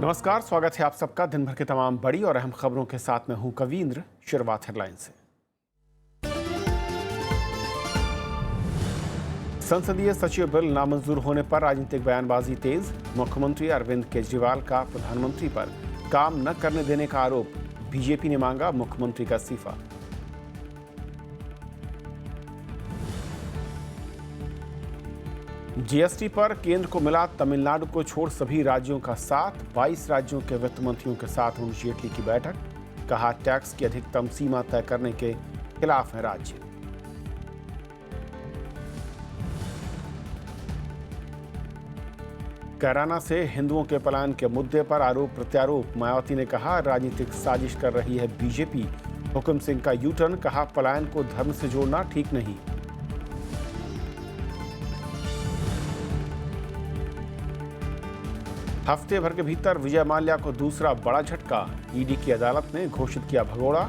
नमस्कार, स्वागत है आप सबका दिन भर के तमाम बड़ी और अहम खबरों के साथ मैं हूं कवींद्र। शुरुआत हेडलाइन से। संसदीय सचिव बिल नामंजूर होने पर राजनीतिक बयानबाजी तेज। मुख्यमंत्री अरविंद केजरीवाल का प्रधानमंत्री पर काम न करने देने का आरोप। बीजेपी ने मांगा मुख्यमंत्री का इस्तीफा। जीएसटी पर केंद्र को मिला तमिलनाडु को छोड़ सभी राज्यों का साथ। 22 राज्यों के वित्त मंत्रियों के साथ अरुण जेटली की बैठक। कहा, टैक्स की अधिकतम सीमा तय करने के खिलाफ है राज्य। कैराना से हिंदुओं के पलायन के मुद्दे पर आरोप प्रत्यारोप। मायावती ने कहा, राजनीतिक साजिश कर रही है बीजेपी। हुकुम सिंह का यू टर्न। कहा, पलायन को धर्म से जोड़ना ठीक नहीं। हफ्ते भर के भीतर विजय माल्या को दूसरा बड़ा झटका। ईडी की अदालत ने घोषित किया भगोड़ा।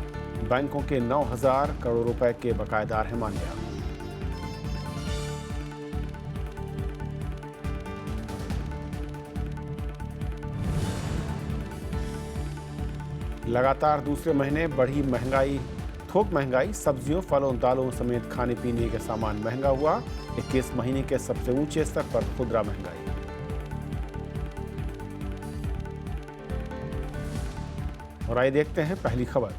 बैंकों के 9,000 करोड़ रुपए के बकायेदार है माल्या। लगातार दूसरे महीने बढ़ी महंगाई। थोक महंगाई। सब्जियों, फलों, दालों समेत खाने पीने के सामान महंगा हुआ। 21 महीने के सबसे ऊंचे स्तर पर खुदरा महंगाई। और आइए देखते हैं पहली खबर।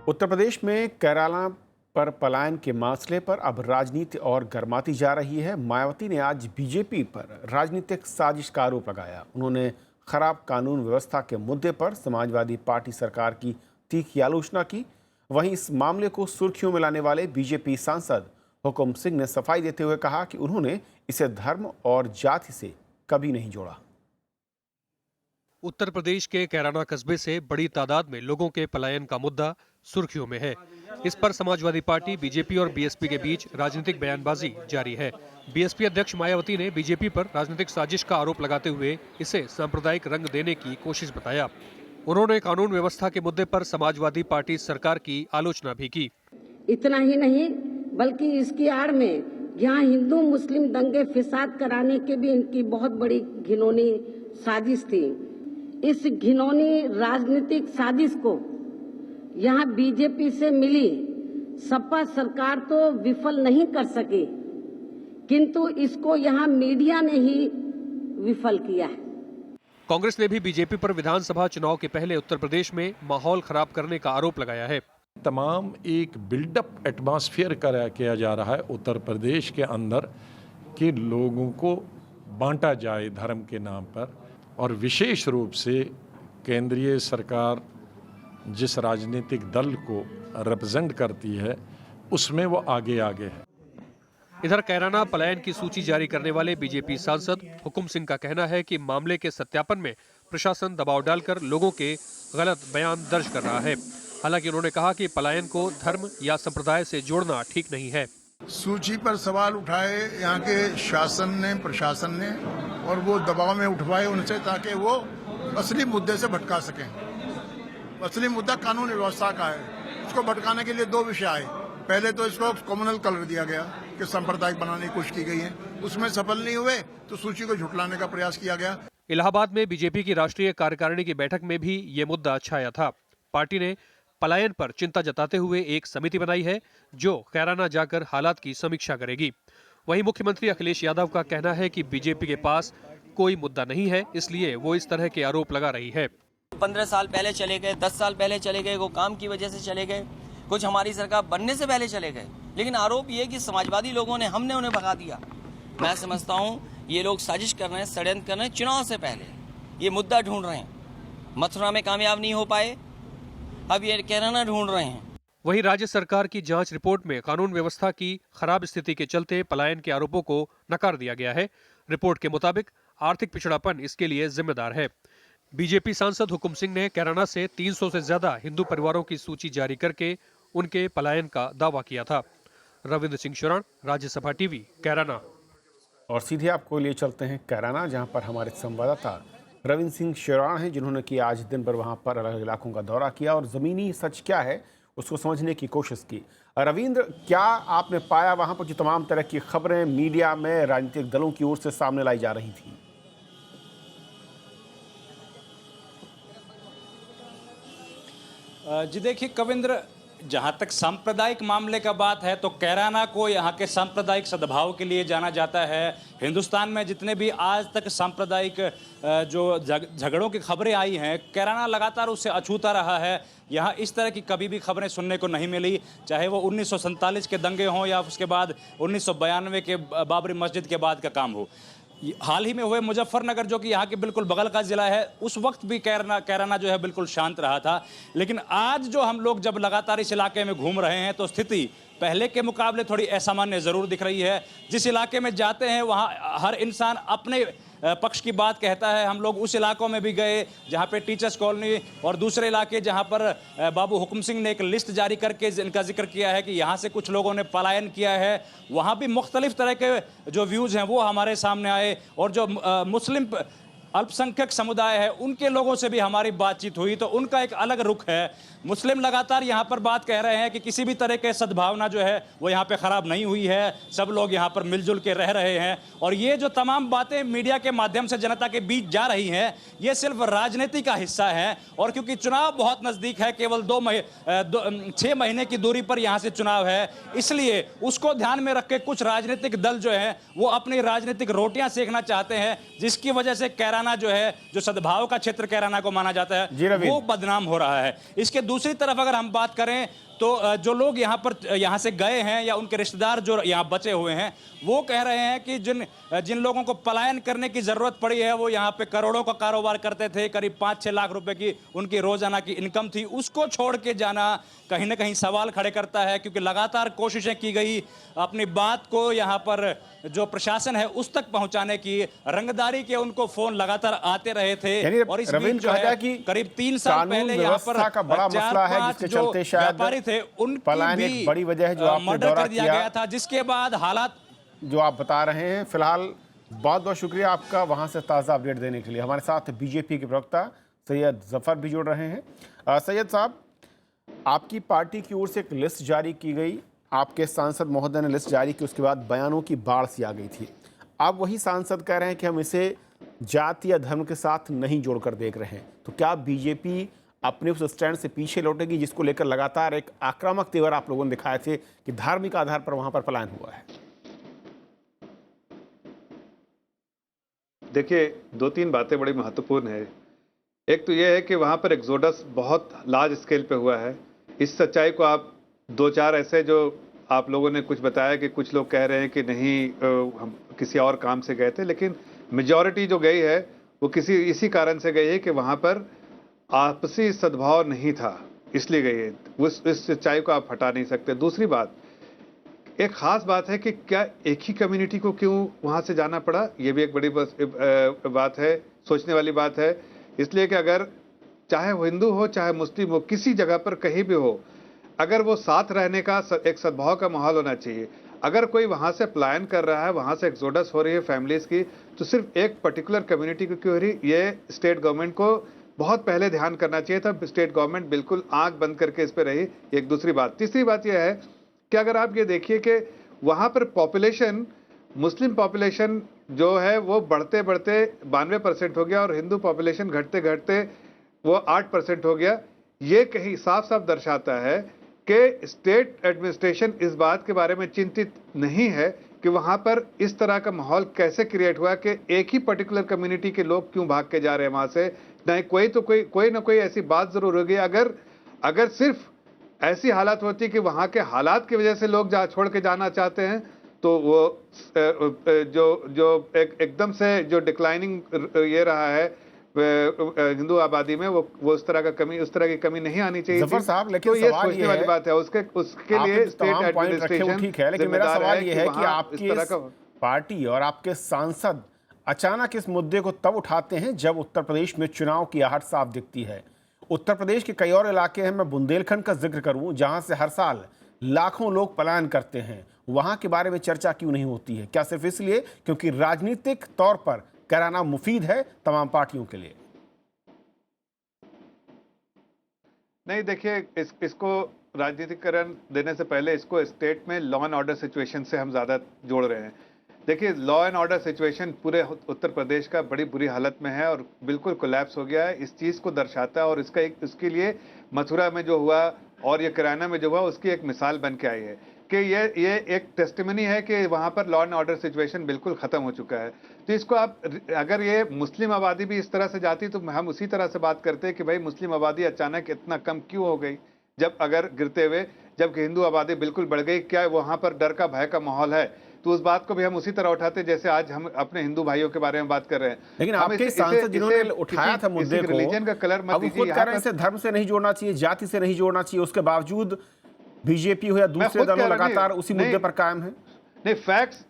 उत्तर प्रदेश में केराला पर पलायन के मसले पर अब राजनीति और गर्माती जा रही है। मायावती ने आज बीजेपी पर राजनीतिक साजिश का आरोप लगाया। उन्होंने खराब कानून व्यवस्था के मुद्दे पर समाजवादी पार्टी सरकार की तीखी आलोचना की। वहीं इस मामले को सुर्खियों में लाने वाले बीजेपी सांसद हुकुम सिंह ने सफाई देते हुए कहा कि उन्होंने इसे धर्म और जाति से कभी नहीं जोड़ा। उत्तर प्रदेश के कैराना कस्बे से बड़ी तादाद में लोगों के पलायन का मुद्दा सुर्खियों में है। इस पर समाजवादी पार्टी, बीजेपी और बीएसपी के बीच राजनीतिक बयानबाजी जारी है। बीएसपी अध्यक्ष मायावती ने बीजेपी पर राजनीतिक साजिश का आरोप लगाते हुए इसे सांप्रदायिक रंग देने की कोशिश बताया। उन्होंने कानून व्यवस्था के मुद्दे पर समाजवादी पार्टी सरकार की आलोचना भी की। इतना ही नहीं बल्कि इसकी आड़ में यहाँ हिंदू मुस्लिम दंगे फिसाद कराने की भी इनकी बहुत बड़ी घिनौनी साजिश थी। इस घिनौनी राजनीतिक साजिश को यहाँ बीजेपी से मिली सपा सरकार तो विफल नहीं कर सकी, किंतु इसको यहाँ मीडिया ने ही विफल किया है। कांग्रेस ने भी बीजेपी पर विधानसभा चुनाव के पहले उत्तर प्रदेश में माहौल खराब करने का आरोप लगाया है। तमाम एक बिल्डअप एटमॉस्फेयर किया जा रहा है उत्तर प्रदेश के अंदर कि लोगों को बांटा जाए धर्म के नाम पर, और विशेष रूप से केंद्रीय सरकार जिस राजनीतिक दल को रिप्रेजेंट करती है उसमें वो आगे है। इधर कैराना पलायन की सूची जारी करने वाले बीजेपी सांसद हुकुम सिंह का कहना है कि मामले के सत्यापन में प्रशासन दबाव डालकर लोगों के गलत बयान दर्ज कर रहा है। हालांकि उन्होंने कहा कि पलायन को धर्म या संप्रदाय से जोड़ना ठीक नहीं है। सूची पर सवाल उठाए यहाँ के शासन ने, प्रशासन ने, और वो दबाव में उठवाए उनसे ताकि वो असली मुद्दे से भटका सकें। असली मुद्दा कानून व्यवस्था का है। इसको भटकाने के लिए दो विषय आए। पहले तो इसको कम्युनल कलर दिया गया कि सांप्रदायिक बनाने की कोशिश की गई है, उसमें सफल नहीं हुए तो सूची को झुठलाने का प्रयास किया गया। इलाहाबाद में बीजेपी की राष्ट्रीय कार्यकारिणी की बैठक में भी ये मुद्दा छाया था। पार्टी ने पलायन पर चिंता जताते हुए एक समिति बनाई है जो कैराना जाकर हालात की समीक्षा करेगी। वहीं मुख्यमंत्री अखिलेश यादव का कहना है कि बीजेपी के पास कोई मुद्दा नहीं है, इसलिए वो इस तरह के आरोप लगा रही है। 15 साल पहले चले गए, 10 साल पहले चले गए, वो काम की वजह से चले गए, कुछ हमारी सरकार बनने से पहले चले गए, लेकिन आरोप ये कि समाजवादी लोगों ने, हमने उन्हें भगा दिया। मैं समझता हूँ ये लोग साजिश कर रहे हैं, षड्यंत्र कर रहे हैं। चुनाव से पहले ये मुद्दा ढूंढ रहे हैं, मथुरा में कामयाब नहीं हो पाए, अब ये कैराना ढूंढ रहे हैं। वहीं राज्य सरकार की जांच रिपोर्ट में कानून व्यवस्था की खराब स्थिति के चलते पलायन के आरोपों को नकार दिया गया है। रिपोर्ट के मुताबिक आर्थिक पिछड़ापन इसके लिए जिम्मेदार है। बीजेपी सांसद हुकुम सिंह ने कैराना से 300 से ज्यादा हिंदू परिवारों की सूची जारी करके उनके पलायन का दावा किया था। रविंद्र सिंह शुराण, राज्यसभा टीवी, कैराना। और सीधे आपको लिए चलते हैं कैराना, जहां पर हमारे संवाददाता रविंद्र सिंह शुराण हैं, जिन्होंने कि आज दिन भर वहां पर अलग अलग इलाकों का दौरा किया और ज़मीनी सच क्या है उसको समझने की कोशिश की। रविंद्र, क्या आपने पाया वहां पर जो तमाम तरह की खबरें मीडिया में राजनीतिक दलों की ओर से सामने लाई जा रही थी? जी देखिए कविंद्र, जहाँ तक सांप्रदायिक मामले का बात है तो कैराना को यहाँ के सांप्रदायिक सद्भाव के लिए जाना जाता है। हिंदुस्तान में जितने भी आज तक सांप्रदायिक जो झगड़ों की खबरें आई हैं, कैराना लगातार उससे अछूता रहा है। यहाँ इस तरह की कभी भी खबरें सुनने को नहीं मिली, चाहे वो 1947 के दंगे हों या उसके बाद 1992 के बाबरी मस्जिद के बाद का काम हो। हाल ही में हुए मुजफ्फरनगर जो कि यहाँ के बिल्कुल बगल का जिला है, उस वक्त भी कैराना जो है बिल्कुल शांत रहा था। लेकिन आज जो हम लोग जब लगातार इस इलाके में घूम रहे हैं तो स्थिति पहले के मुकाबले थोड़ी असामान्य ज़रूर दिख रही है। जिस इलाके में जाते हैं वहाँ हर इंसान अपने पक्ष की बात कहता है। हम लोग उस इलाकों में भी गए जहाँ पे टीचर्स कॉलोनी और दूसरे इलाके जहाँ पर बाबू हुक्म सिंह ने एक लिस्ट जारी करके इनका जिक्र किया है कि यहाँ से कुछ लोगों ने पलायन किया है। वहाँ भी मुख्तलिफ तरह के जो व्यूज़ हैं वो हमारे सामने आए और जो मुस्लिम अल्पसंख्यक समुदाय है उनके लोगों से भी हमारी बातचीत हुई तो उनका एक अलग रुख है। मुस्लिम लगातार यहाँ पर बात कह रहे हैं कि किसी भी तरह के सद्भावना जो है वो यहाँ पे ख़राब नहीं हुई है, सब लोग यहाँ पर मिलजुल के रह रहे हैं। और ये जो तमाम बातें मीडिया के माध्यम से जनता के बीच जा रही हैं ये सिर्फ राजनीति का हिस्सा है। और क्योंकि चुनाव बहुत नज़दीक है, केवल 6 महीने की दूरी पर यहाँ से चुनाव है, इसलिए उसको ध्यान में रख के कुछ राजनीतिक दल जो है वो अपनी राजनीतिक रोटियां सेकना चाहते हैं, जिसकी वजह से कैराना जो है, जो सद्भाव का क्षेत्र कैराना को माना जाता है, वो बदनाम हो रहा है। इसके दूसरी तरफ अगर हम बात करें तो जो लोग यहाँ से गए हैं या उनके रिश्तेदार जो यहाँ बचे हुए हैं वो कह रहे हैं कि जिन लोगों को पलायन करने की ज़रूरत पड़ी है वो यहाँ पे करोड़ों का कारोबार करते थे, करीब 5-6 लाख रुपए की उनकी रोज़ाना की इनकम थी, उसको छोड़ के जाना कहीं ना कहीं सवाल खड़े करता है। क्योंकि लगातार कोशिशें की गई अपनी बात को यहाँ पर जो प्रशासन है उस तक पहुँचाने की, रंगदारी के उनको फ़ोन लगातार आते रहे थे। और इस बीच जो है करीब 3 साल पहले यहाँ पर 4-5 जो व्यापारी थे उनकी भी बड़ी वजह है जो आपने मर्डर कर दिया गया था, जिसके बाद हालात जो आप बता रहे हैं। फिलहाल बहुत बहुत शुक्रिया आपका वहां से ताज़ा अपडेट देने के लिए। हमारे साथ बीजेपी के प्रवक्ता सैयद जफर भी जुड़ रहे हैं। सैयद साहब, आपकी पार्टी की ओर से एक लिस्ट जारी की गई, आपके सांसद महोदय ने लिस्ट जारी की, उसके बाद बयानों की बाढ़ सी आ गई थी। अब वही सांसद कह रहे हैं कि हम इसे जाति या धर्म के साथ नहीं जोड़कर देख रहे हैं, तो क्या बीजेपी अपने उस स्टैंड से पीछे लौटेगी जिसको लेकर लगातार एक आक्रामक तेवर आप लोगों ने दिखाए थे कि धार्मिक आधार पर वहां पर पलायन हुआ है? देखिए, 2-3 बातें बड़ी महत्वपूर्ण है। एक तो यह है कि वहाँ पर एक्सोडस बहुत लार्ज स्केल पे हुआ है। इस सच्चाई को आप 2-4 ऐसे जो आप लोगों ने कुछ बताया कि कुछ लोग कह रहे हैं कि नहीं हम किसी और काम से गए थे, लेकिन मेजॉरिटी जो गई है वो इसी कारण से गई है कि वहाँ पर आपसी सद्भाव नहीं था, इसलिए गई है। इस सच्चाई को आप हटा नहीं सकते। दूसरी बात, एक ख़ास बात है कि क्या एक ही कम्युनिटी को क्यों वहाँ से जाना पड़ा, ये भी एक बड़ी बात है, सोचने वाली बात है। इसलिए कि अगर चाहे वो हिंदू हो चाहे मुस्लिम हो, किसी जगह पर कहीं भी हो, अगर वो साथ रहने का एक सद्भाव का माहौल होना चाहिए। अगर कोई वहाँ से पलायन कर रहा है, वहाँ से एक्सोडस हो रही है फैमिलीज़ की, तो सिर्फ एक पर्टिकुलर कम्युनिटी को क्यों हो रही, ये स्टेट गवर्नमेंट को बहुत पहले ध्यान करना चाहिए था। स्टेट गवर्नमेंट बिल्कुल आंख बंद करके इस पर रही। एक दूसरी बात, तीसरी बात यह है कि अगर आप ये देखिए कि वहाँ पर पॉपुलेशन, मुस्लिम पॉपुलेशन जो है वो बढ़ते बढ़ते 92% हो गया और हिंदू पॉपुलेशन घटते घटते वो 8% हो गया। ये कहीं साफ साफ दर्शाता है कि स्टेट एडमिनिस्ट्रेशन इस बात के बारे में चिंतित नहीं है कि वहाँ पर इस तरह का माहौल कैसे क्रिएट हुआ कि एक ही पर्टिकुलर कम्युनिटी के लोग क्यों भाग के जा रहे हैं वहाँ से। नहीं, कोई ना कोई ऐसी बात जरूर होगी। अगर सिर्फ ऐसी हालत होती कि वहाँ के हालात की वजह से लोग छोड़ के जाना चाहते हैं, तो वो जो एकदम से जो डिक्लाइनिंग ये रहा है हिंदू आबादी में, वो उस तरह की कमी नहीं आनी चाहिए। जफर साहब, लेकिन तो ये सोचने वाली बात है। उसके लिए स्टेट एडमिनिस्ट्रेशन ठीक है, लेकिन मेरा सवाल ये है कि आपकी पार्टी और आपके सांसद अचानक इस मुद्दे को तब उठाते हैं जब उत्तर प्रदेश में चुनाव की आहट साफ दिखती है। उत्तर प्रदेश के कई और इलाके हैं, मैं बुंदेलखंड का जिक्र करूं जहां से हर साल लाखों लोग पलायन करते हैं, वहां के बारे में चर्चा क्यों नहीं होती है? क्या सिर्फ इसलिए क्योंकि राजनीतिक तौर पर कराना मुफीद है तमाम पार्टियों के लिए? नहीं, देखिए, इसको राजनीतिकरण देने से पहले इसको स्टेट में लॉ एंड ऑर्डर सिचुएशन से हम ज़्यादा जोड़ रहे हैं। देखिए, लॉ एंड ऑर्डर सिचुएशन पूरे उत्तर प्रदेश का बड़ी बुरी हालत में है और बिल्कुल कोलैप्स हो गया है। इस चीज़ को दर्शाता है और इसके लिए मथुरा में जो हुआ और ये कैराना में जो हुआ उसकी एक मिसाल बन के आई है कि ये एक टेस्टिमनी है कि वहाँ पर लॉ एंड ऑर्डर सिचुएशन बिल्कुल ख़त्म हो चुका है। तो इसको आप, अगर ये मुस्लिम आबादी भी इस तरह से जाती तो हम उसी तरह से बात करते कि भाई मुस्लिम आबादी अचानक इतना कम क्यों हो गई, जब अगर गिरते हुए, जबकि हिंदू आबादी बिल्कुल बढ़ गई, क्या वहाँ पर डर का भय का माहौल है? तो उस बात को भी हम उसी तरह उठाते जैसे आज हम अपने हिंदू भाइयों के बारे में बात कर रहे हैं। लेकिन आपके सांसद जिन्होंने उठाया था मुद्दे को, रिलीजन का कलर मत अब वो खुद कह रहे हैं इसे धर्म से नहीं जोड़ना चाहिए, जाति से नहीं जोड़ना चाहिए, उसके बावजूद बीजेपी हो या दूसरे दलों लगातार उसी मुद्दे पर कायम है। नहीं, फैक्ट्स,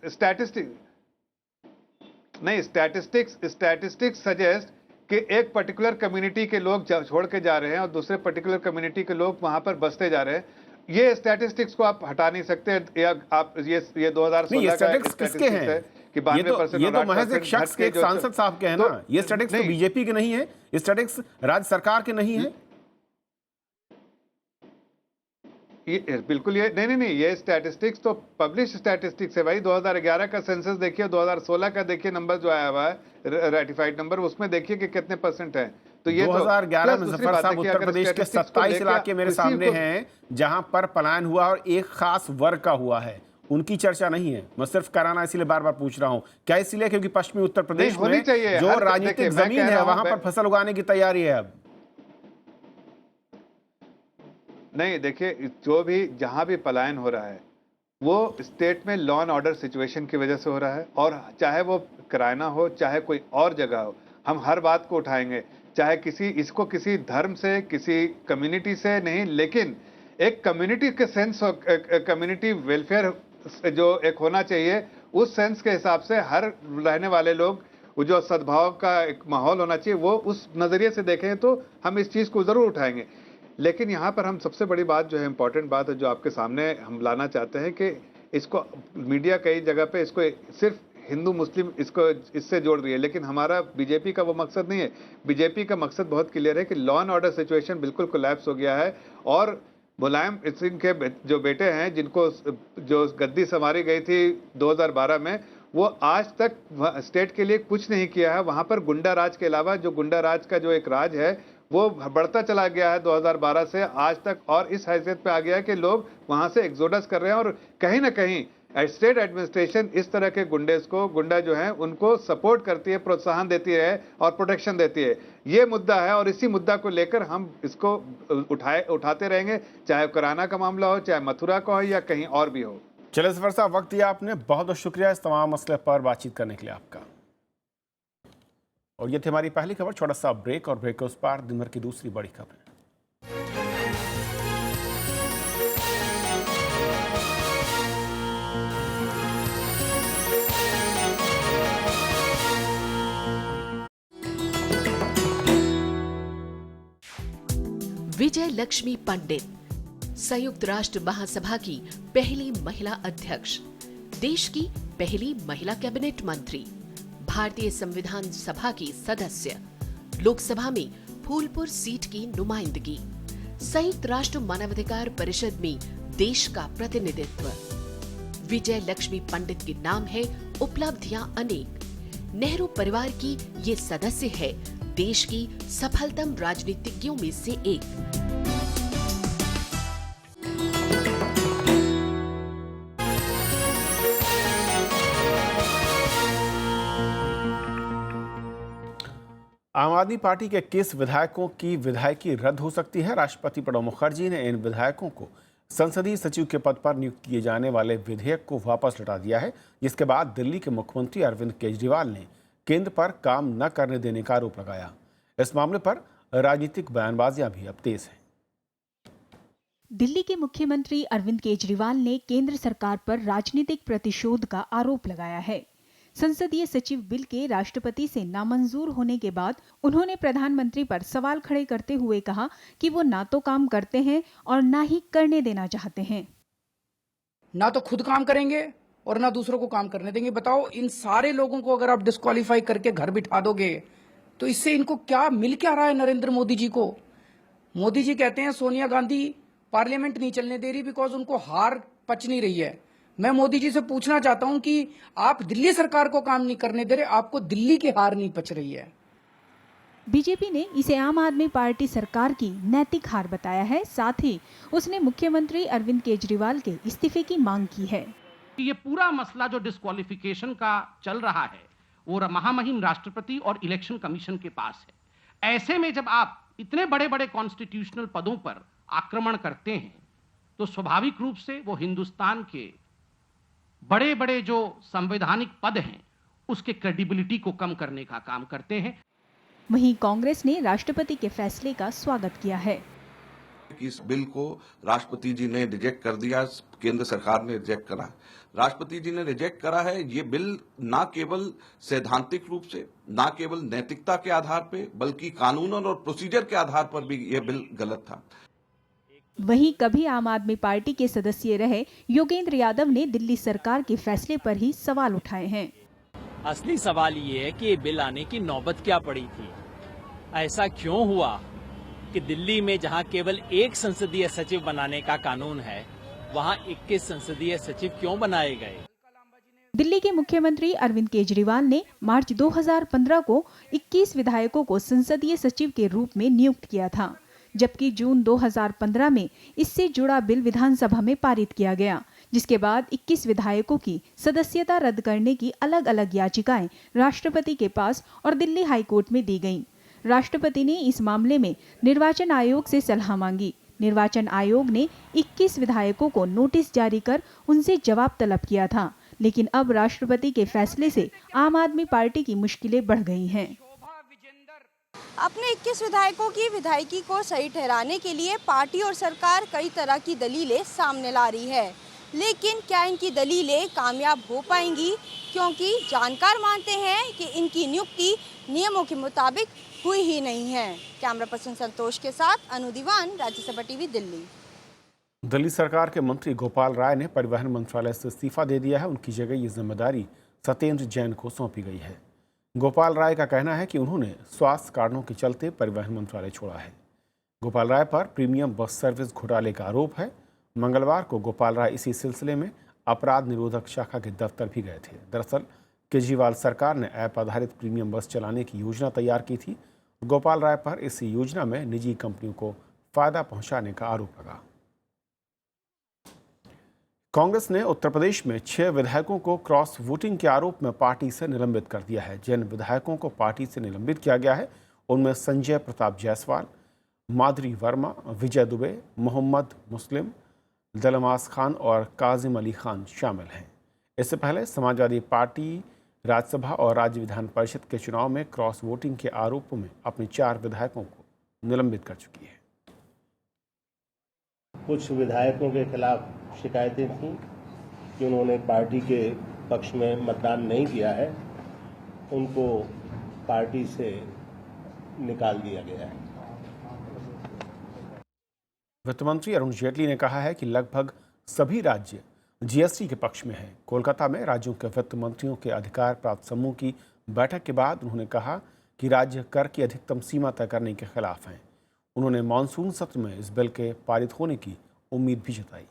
स्टैटिस्टिक्स सजेस्ट कि एक पर्टिकुलर कम्युनिटी के लोग छोड़ के जा रहे हैं और दूसरे पर्टिकुलर कम्युनिटी के लोग वहां पर बसते जा रहे हैं। ये स्टैटिस्टिक्स को आप हटा नहीं सकते। या आप ये 2016 का किसके हैं कि 92% ये तो महज एक शख्स के, एक सांसद साहब के हैं ना। ये स्टैटिस्टिक्स तो बीजेपी के नहीं है, ये स्टैटिस्टिक्स राज्य सरकार के नहीं है। ये बिल्कुल ये नहीं, ये स्टैटिस्टिक्स तो पब्लिश स्टैटिस्टिक्स है भाई। 2011 का सेंसस देखिए, 2016 का देखिए नंबर जो आया हुआ है रेटिफाइड नंबर, उसमें देखिए कि कितने % है। तो ये 2011 में जफर साहब उत्तर प्रदेश के 27 इलाके मेरे सामने हैं जहां पर पलायन हुआ और एक खास वर्ग का हुआ है, उनकी चर्चा नहीं है। मैं सिर्फ कराना इसीलिए बार बार पूछ रहा हूं, क्या इसलिए क्योंकि पश्चिमी उत्तर प्रदेश में जो राजनीतिक जमीन है वहां पर फसल उगाने की तैयारी है अब? नहीं, देखिए, जो भी जहां भी पलायन हो रहा है वो स्टेट में लॉ एंड ऑर्डर सिचुएशन की वजह से हो रहा है। और चाहे वो कराना हो चाहे कोई और जगह हो, हम हर बात को उठाएंगे, चाहे इसको किसी धर्म से, किसी कम्युनिटी से नहीं, लेकिन एक कम्युनिटी के सेंस, कम्युनिटी वेलफेयर जो एक होना चाहिए, उस सेंस के हिसाब से हर रहने वाले लोग, वो जो सद्भाव का एक माहौल होना चाहिए, वो उस नज़रिए से देखें तो हम इस चीज़ को ज़रूर उठाएंगे। लेकिन यहाँ पर हम सबसे बड़ी बात जो है, इम्पॉर्टेंट बात है जो आपके सामने हम लाना चाहते हैं कि इसको मीडिया कई जगह पे इसको सिर्फ हिंदू मुस्लिम इससे जोड़ रही है, लेकिन हमारा बीजेपी का वो मकसद नहीं है। बीजेपी का मकसद बहुत क्लियर है कि लॉ एंड ऑर्डर सिचुएशन बिल्कुल कोलैप्स हो गया है और मुलायम सिंह के जो बेटे हैं, जिनको जो गद्दी संवारी गई थी 2012 में, वो आज तक स्टेट के लिए कुछ नहीं किया है। वहाँ पर गुंडा राज के अलावा जो गुंडा राज का जो एक राज है वो बढ़ता चला गया है 2012 से आज तक, और इस हैसियत पे आ गया है कि लोग वहां से एक्सोडस कर रहे हैं और कहीं ना कहीं स्टेट एडमिनिस्ट्रेशन इस तरह के गुंडा जो हैं उनको सपोर्ट करती है, प्रोत्साहन देती है और प्रोटेक्शन देती है। ये मुद्दा है और इसी मुद्दा को लेकर हम इसको उठाते रहेंगे, चाहे कराना का मामला हो, चाहे मथुरा का हो या कहीं और भी हो। चलिए जफर साहब, वक्त दिया आपने, बहुत बहुत शुक्रिया इस तमाम मसले पर बातचीत करने के लिए आपका। और ये थी हमारी पहली खबर। छोटा सा ब्रेक और ब्रेक के उस पार दिन भर की दूसरी बड़ी खबर। विजय लक्ष्मी पंडित, संयुक्त राष्ट्र महासभा की पहली महिला अध्यक्ष, देश की पहली महिला कैबिनेट मंत्री, भारतीय संविधान सभा की सदस्य, लोकसभा में फूलपुर सीट की नुमाइंदगी, संयुक्त राष्ट्र मानवाधिकार परिषद में देश का प्रतिनिधित्व। विजय लक्ष्मी पंडित के नाम है उपलब्धियां अनेक। नेहरू परिवार की ये सदस्य है देश की सफलतम राजनीतिज्ञों में से एक। आम आदमी पार्टी के 21 विधायकों की विधायकी रद्द हो सकती है। राष्ट्रपति प्रणब मुखर्जी ने इन विधायकों को संसदीय सचिव के पद पर नियुक्त किए जाने वाले विधेयक को वापस लौटा दिया है, जिसके बाद दिल्ली के मुख्यमंत्री अरविंद केजरीवाल ने केंद्र पर काम न करने देने का आरोप लगाया। इस मामले पर राजनीतिक बयानबाजियां भी अब तेज हैं। दिल्ली के मुख्यमंत्री अरविंद केजरीवाल ने केंद्र सरकार पर राजनीतिक प्रतिशोध का आरोप लगाया है। संसदीय सचिव बिल के राष्ट्रपति से नामंजूर होने के बाद उन्होंने प्रधानमंत्री पर सवाल खड़े करते हुए कहा कि वो ना तो काम करते हैं और ना ही करने देना चाहते हैं। ना तो खुद काम करेंगे और ना दूसरों को काम करने देंगे। बताओ, इन सारे लोगों को अगर आप डिस्क्वालीफाई करके घर बिठा दोगे तो इससे इनको क्या मिल क्या रहा है नरेंद्र मोदी जी को? मोदी जी कहते हैं सोनिया गांधी पार्लियामेंट नहीं चलने दे रही बिकॉज उनको हार पच नहीं रही है। मैं मोदी जी से पूछना चाहता हूं कि आप दिल्ली सरकार को काम नहीं करने दे रहे, आपको दिल्ली की हार नहीं पच रही है। बीजेपी ने इसे आम आदमी पार्टी सरकार की नैतिक हार बताया है। साथ ही उसने मुख्यमंत्री अरविंद केजरीवाल के इस्तीफे की मांग की है। ये पूरा मसला जो डिस्क्वालिफिकेशन का चल रहा है वो महामहिम राष्ट्रपति और इलेक्शन कमीशन के पास है। ऐसे में जब आप इतने बड़े बड़े कॉन्स्टिट्यूशनल पदों पर आक्रमण करते हैं तो स्वाभाविक रूप से वो हिंदुस्तान के बड़े बड़े जो संवैधानिक पद हैं उसके क्रेडिबिलिटी को कम करने का काम करते हैं। वहीं कांग्रेस ने राष्ट्रपति के फैसले का स्वागत किया है। इस बिल को राष्ट्रपति जी ने रिजेक्ट कर दिया, केंद्र सरकार ने रिजेक्ट करा, राष्ट्रपति जी ने रिजेक्ट करा है। ये बिल ना केवल सैद्धांतिक रूप से, ना केवल नैतिकता के आधार पे, बल्कि कानून और प्रोसीजर के आधार पर भी ये बिल गलत था। वहीं कभी आम आदमी पार्टी के सदस्य रहे योगेंद्र यादव ने दिल्ली सरकार के फैसले पर ही सवाल उठाए हैं। असली सवाल ये है कि बिल आने की नौबत क्या पड़ी थी? ऐसा क्यों हुआ कि दिल्ली में जहां केवल एक संसदीय सचिव बनाने का कानून है, वहां 21 संसदीय सचिव क्यों बनाए गए? दिल्ली के मुख्यमंत्री अरविंद केजरीवाल ने मार्च 2015 को 21 विधायकों को संसदीय सचिव के रूप में नियुक्त किया था, जबकि जून 2015 में इससे जुड़ा बिल विधानसभा में पारित किया गया, जिसके बाद 21 विधायकों की सदस्यता रद्द करने की अलग अलग याचिकाएं राष्ट्रपति के पास और दिल्ली हाईकोर्ट में दी गईं। राष्ट्रपति ने इस मामले में निर्वाचन आयोग से सलाह मांगी। निर्वाचन आयोग ने 21 विधायकों को नोटिस जारी कर उनसे जवाब तलब किया था, लेकिन अब राष्ट्रपति के फैसले से आम आदमी पार्टी की मुश्किलें बढ़ गई हैं। अपने 21 विधायकों की विधायकी को सही ठहराने के लिए पार्टी और सरकार कई तरह की दलीलें सामने ला रही है, लेकिन क्या इनकी दलीलें कामयाब हो पाएंगी? क्योंकि जानकार मानते हैं कि इनकी नियुक्ति नियमों के मुताबिक हुई ही नहीं है। कैमरा पर्सन संतोष के साथ अनु दीवान, राज्यसभा टीवी, दिल्ली। दिल्ली सरकार के मंत्री गोपाल राय ने परिवहन मंत्रालय से इस्तीफा दे दिया है। उनकी जगह ये जिम्मेदारी सत्येंद्र जैन को सौंपी गई है। गोपाल राय का कहना है कि उन्होंने स्वास्थ्य कारणों के चलते परिवहन मंत्रालय छोड़ा है। गोपाल राय पर प्रीमियम बस सर्विस घोटाले का आरोप है। मंगलवार को गोपाल राय इसी सिलसिले में अपराध निरोधक शाखा के दफ्तर भी गए थे। दरअसल केजरीवाल सरकार ने ऐप आधारित प्रीमियम बस चलाने की योजना तैयार की थी। गोपाल राय पर इस योजना में निजी कंपनियों को फायदा पहुंचाने का आरोप लगा। कांग्रेस ने उत्तर प्रदेश में 6 विधायकों को क्रॉस वोटिंग के आरोप में पार्टी से निलंबित कर दिया है। जिन विधायकों को पार्टी से निलंबित किया गया है उनमें संजय प्रताप जायसवाल, माधुरी वर्मा, विजय दुबे, मोहम्मद मुस्लिम, दलमास खान और काजिम अली खान शामिल हैं। इससे पहले समाजवादी पार्टी राज्यसभा और राज्य विधान परिषद के चुनाव में क्रॉस वोटिंग के आरोपों में अपने 4 विधायकों को निलंबित कर चुकी है। कुछ विधायकों के खिलाफ शिकायतें थीं कि उन्होंने पार्टी के पक्ष में मतदान नहीं किया है, उनको पार्टी से निकाल दिया गया है। वित्त मंत्री अरुण जेटली ने कहा है कि लगभग सभी राज्य जीएसटी के पक्ष में हैं। कोलकाता में राज्यों के वित्त मंत्रियों के अधिकार प्राप्त समूह की बैठक के बाद उन्होंने कहा कि राज्य कर की अधिकतम सीमा तय करने के खिलाफ हैं। उन्होंने मानसून सत्र में इस बिल के पारित होने की उम्मीद भी जताई।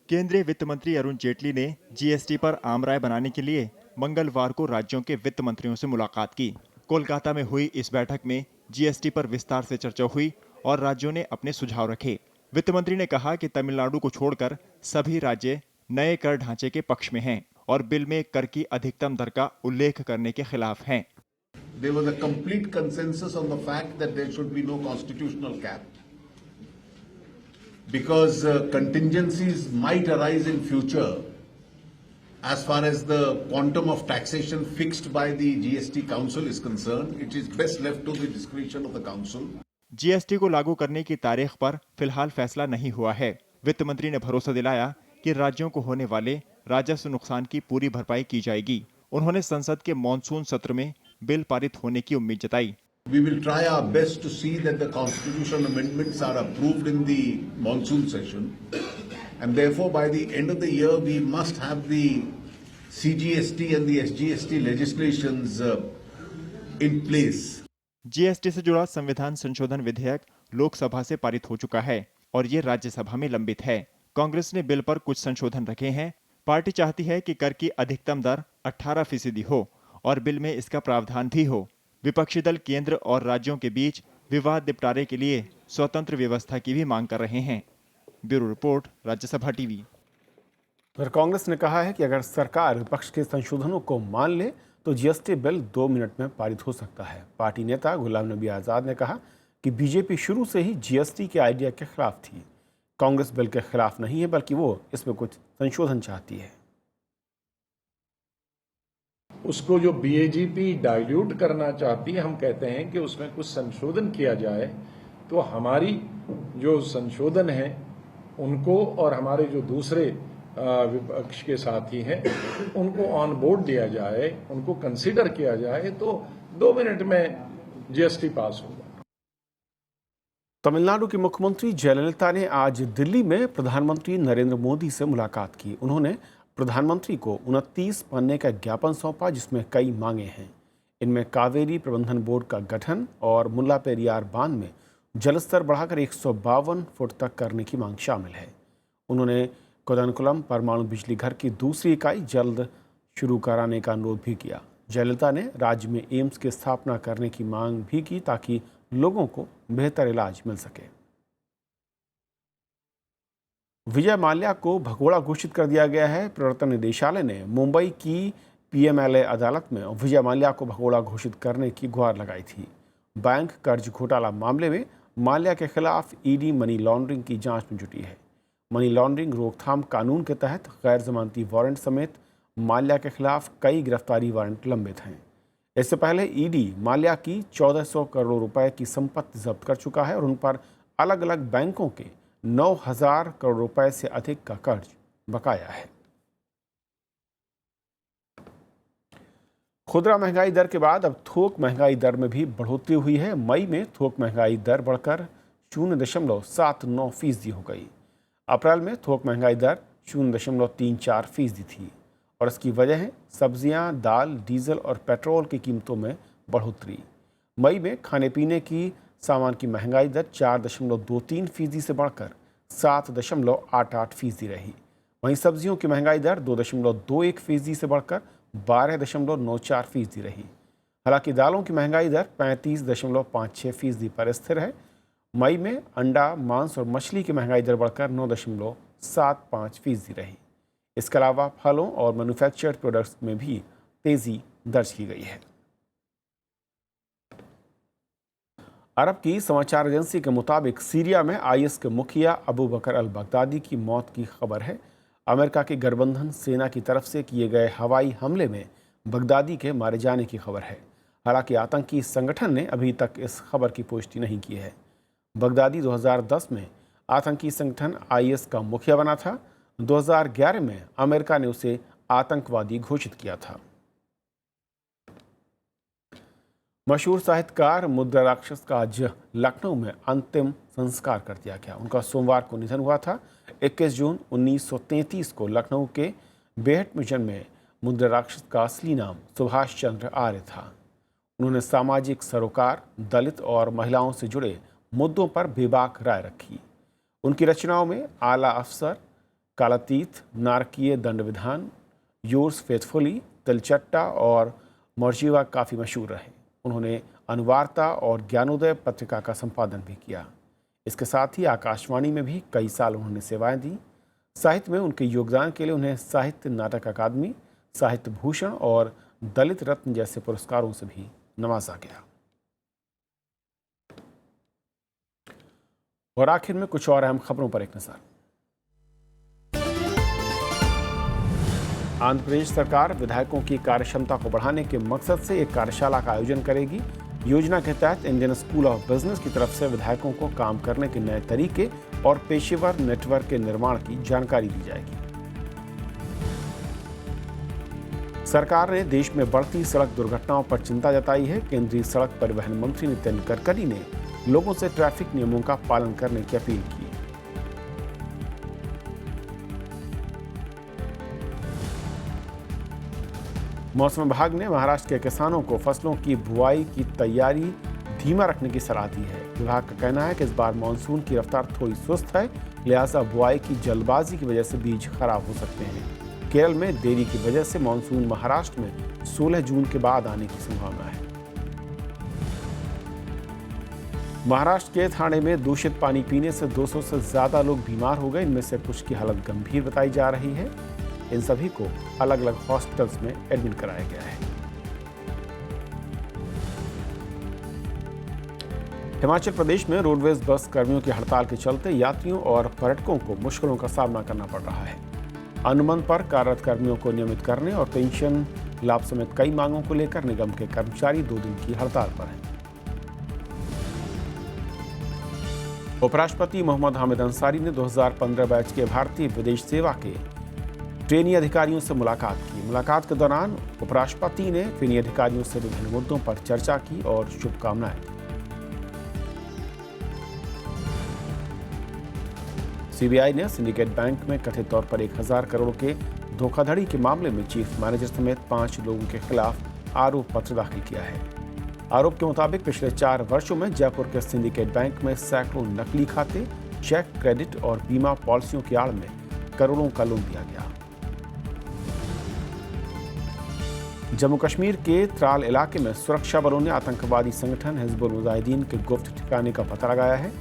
केंद्रीय वित्त मंत्री अरुण जेटली ने जीएसटी पर आम राय बनाने के लिए मंगलवार को राज्यों के वित्त मंत्रियों से मुलाकात की। कोलकाता में हुई इस बैठक में जीएसटी पर विस्तार से चर्चा हुई और राज्यों ने अपने सुझाव रखे। वित्त मंत्री ने कहा कि तमिलनाडु को छोड़कर सभी राज्य नए कर ढांचे के पक्ष में हैं और बिल में कर की अधिकतम दर का उल्लेख करने के खिलाफ हैं। There was a complete consensus on the fact that there should be no constitutional cap, because contingencies might arise in future as far as the quantum of taxation fixed by the GST Council is concerned. It is best left to the discretion of the Council. GST को लागू करने की तारीख पर फिलहाल फैसला नहीं हुआ है। वित्त मंत्री ने भरोसा दिलाया कि राज्यों को होने वाले राजस्व नुकसान की पूरी भरपाई की जाएगी। उन्होंने संसद के मॉनसून सत्र में बिल पारित होने की उम्मीद जताई। We will try our best to see that the constitutional amendments are approved in the monsoon session, and therefore by the end of the year we must have the CGST and the SGST legislations in place. GST से जुड़ा संविधान संशोधन विधेयक लोकसभा से पारित हो चुका है और ये राज्यसभा में लंबित है। कांग्रेस ने बिल पर कुछ संशोधन रखे हैं। पार्टी चाहती है कि कर की अधिकतम दर 18% हो और बिल में इसका प्रावधान भी हो। विपक्षी दल केंद्र और राज्यों के बीच विवाद निपटारे के लिए स्वतंत्र व्यवस्था की भी मांग कर रहे हैं। Bureau report, Rajya Sabha TV. फिर कांग्रेस ने कहा है कि अगर सरकार विपक्ष के संशोधनों को मान ले तो जीएसटी बिल 2 मिनट में पारित हो सकता है। पार्टी नेता गुलाम नबी आज़ाद ने कहा कि बीजेपी शुरू से ही जीएसटी के आइडिया के खिलाफ थी। कांग्रेस बिल के खिलाफ नहीं है, बल्कि वो इसमें कुछ संशोधन चाहती है। उसको जो बीजेपी डाइल्यूट करना चाहती है, हम कहते हैं कि उसमें कुछ संशोधन किया जाए, तो हमारी जो संशोधन है उनको और हमारे जो दूसरे विपक्ष के साथी हैं उनको ऑन बोर्ड लिया जाए, उनको कंसीडर किया जाए, तो 2 मिनट में जीएसटी पास होगा। तमिलनाडु की मुख्यमंत्री जयललिता ने आज दिल्ली में प्रधानमंत्री नरेंद्र मोदी से मुलाकात की। उन्होंने प्रधानमंत्री को 29 पन्ने का ज्ञापन सौंपा, जिसमें कई मांगे हैं। इनमें कावेरी प्रबंधन बोर्ड का गठन और मुल्ला पेरियार बांध में जलस्तर बढ़ाकर 152 फुट तक करने की मांग शामिल है। उन्होंने कोदनकुलम परमाणु बिजली घर की दूसरी इकाई जल्द शुरू कराने का अनुरोध भी किया। जयललिता ने राज्य में एम्स की स्थापना करने की मांग भी की ताकि लोगों को बेहतर इलाज मिल सके। विजय माल्या को भगोड़ा घोषित कर दिया गया है। प्रवर्तन निदेशालय ने मुंबई की पीएमएलए अदालत में विजय माल्या को भगोड़ा घोषित करने की गुहार लगाई थी। बैंक कर्ज घोटाला मामले में माल्या के खिलाफ ईडी मनी लॉन्ड्रिंग की जांच में जुटी है। मनी लॉन्ड्रिंग रोकथाम कानून के तहत गैर जमानती वारंट समेत माल्या के खिलाफ कई गिरफ्तारी वारंट लंबित हैं। इससे पहले ईडी माल्या की 1400 करोड़ रुपए की संपत्ति जब्त कर चुका है और उन पर अलग अलग बैंकों के 9000 करोड़ रुपए से अधिक का कर्ज बकाया है। खुदरा महंगाई दर के बाद अब थोक महंगाई दर में भी बढ़ोतरी हुई है। मई में थोक महंगाई दर बढ़कर 0.79% हो गई। अप्रैल में थोक महंगाई दर 0.34% थी और इसकी वजह है सब्जियां, दाल, डीजल और पेट्रोल की कीमतों में बढ़ोतरी। मई में खाने पीने की सामान की महंगाई दर 4.23% से बढ़कर 7.88% रही। वहीं सब्जियों की महंगाई दर 2.21% से बढ़कर 12.94% रही। हालांकि दालों की महंगाई दर 35.56% पर स्थिर है। मई में अंडा, मांस और मछली की महंगाई दर बढ़कर 9.75% रही। इसके अलावा फलों और मैन्युफैक्चर्ड प्रोडक्ट्स में भी तेजी दर्ज की गई है। अरब की समाचार एजेंसी के मुताबिक सीरिया में आईएस के मुखिया अबू बकर अल बगदादी की मौत की खबर है। अमेरिका की गठबंधन सेना की तरफ से किए गए हवाई हमले में बगदादी के मारे जाने की खबर है। हालांकि आतंकी संगठन ने अभी तक इस खबर की पुष्टि नहीं की है। बगदादी 2010 में आतंकी संगठन आईएस का मुखिया बना था। 2011 में अमेरिका ने उसे आतंकवादी घोषित किया था। मशहूर साहित्यकार मुद्रा राक्षस का आज लखनऊ में अंतिम संस्कार कर दिया गया। उनका सोमवार को निधन हुआ था। 21 जून 1933 को लखनऊ के बेहट में जन्मे मुद्रा राक्षस का असली नाम सुभाष चंद्र आर्य था। उन्होंने सामाजिक सरोकार, दलित और महिलाओं से जुड़े मुद्दों पर बेबाक राय रखी। उनकी रचनाओं में आला अफसर, कालातीत, नारकीय दंड विधान, योर्स फेथफुली, तिलचट्टा और मौर्जीवा काफ़ी मशहूर रहे। उन्होंने अनुवार्ता और ज्ञानोदय पत्रिका का संपादन भी किया। इसके साथ ही आकाशवाणी में भी कई साल उन्होंने सेवाएं दी। साहित्य में उनके योगदान के लिए उन्हें साहित्य नाटक अकादमी, साहित्य भूषण और दलित रत्न जैसे पुरस्कारों से भी नवाजा गया। और आखिर में कुछ और अहम खबरों पर एक नजर। आंध्र प्रदेश सरकार विधायकों की कार्यक्षमता को बढ़ाने के मकसद से एक कार्यशाला का आयोजन करेगी। योजना के तहत इंडियन स्कूल ऑफ बिजनेस की तरफ से विधायकों को काम करने के नए तरीके और पेशेवर नेटवर्क के निर्माण की जानकारी दी जाएगी। सरकार ने देश में बढ़ती सड़क दुर्घटनाओं पर चिंता जताई है। केंद्रीय सड़क परिवहन मंत्री नितिन गडकरी ने लोगों से ट्रैफिक नियमों का पालन करने की अपील की। मौसम विभाग ने महाराष्ट्र के किसानों को फसलों की बुआई की तैयारी धीमा रखने की सलाह दी है। विभाग का कहना है कि इस बार मानसून की रफ्तार थोड़ी सुस्त है, लिहाजा बुआई की जल्दबाजी की वजह से बीज खराब हो सकते हैं। केरल में देरी की वजह से मानसून महाराष्ट्र में 16 जून के बाद आने की संभावना है। महाराष्ट्र के ठाणे में दूषित पानी पीने से 200 से ज्यादा लोग बीमार हो गए। इनमें से कुछ की हालत गंभीर बताई जा रही है। इन सभी को अलग अलग हॉस्पिटल्स में एडमिट कराया गया है। हिमाचल प्रदेश में रोडवेज बस कर्मियों की हड़ताल के चलते यात्रियों और पर्यटकों को मुश्किलों का सामना करना पड़ रहा है। अनुबंध पर कार्यरत कर्मियों को नियमित करने और पेंशन लाभ समेत कई मांगों को लेकर निगम के कर्मचारी 2 दिन की हड़ताल पर हैं। उपराष्ट्रपति मोहम्मद हामिद अंसारी ने 2015 बैच के भारतीय विदेश सेवा के ट्रेनी अधिकारियों से मुलाकात की। मुलाकात के दौरान उपराष्ट्रपति ने ट्रेनी अधिकारियों से विभिन्न मुद्दों पर चर्चा की और शुभकामनाएं दी। सीबीआई ने सिंडिकेट बैंक में कथित तौर पर 1000 करोड़ के धोखाधड़ी के मामले में चीफ मैनेजर समेत 5 लोगों के खिलाफ आरोप पत्र दाखिल किया है। आरोप के मुताबिक पिछले 4 वर्षों में जयपुर के सिंडिकेट बैंक में सैकड़ों नकली खाते, चेक, क्रेडिट और बीमा पॉलिसियों की आड़ में करोड़ों का लोन दिया गया। जम्मू कश्मीर के त्राल इलाके में सुरक्षा बलों ने आतंकवादी संगठन हिजबुल मुजाहिदीन के गुप्त ठिकाने का पता लगाया है।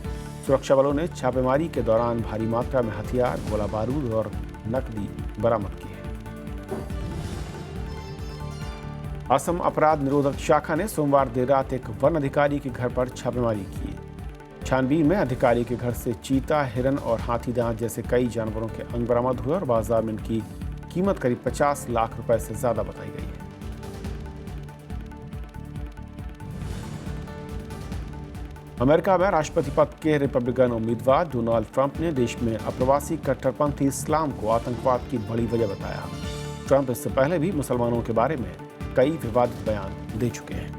सुरक्षा बलों ने छापेमारी के दौरान भारी मात्रा में हथियार, गोला बारूद और नकदी बरामद की है। असम अपराध निरोधक शाखा ने सोमवार देर रात एक वन अधिकारी के घर पर छापेमारी की। छानबीन में अधिकारी के घर से चीता, हिरन और हाथी दांत जैसे कई जानवरों के अंग बरामद हुए और बाजार में इनकी कीमत करीब 50 लाख रुपए से ज्यादा बताई गई है। अमेरिका में राष्ट्रपति पद के रिपब्लिकन उम्मीदवार डोनाल्ड ट्रंप ने देश में अप्रवासी कट्टरपंथी इस्लाम को आतंकवाद की बड़ी वजह बताया। ट्रंप इससे पहले भी मुसलमानों के बारे में कई विवादित बयान दे चुके हैं।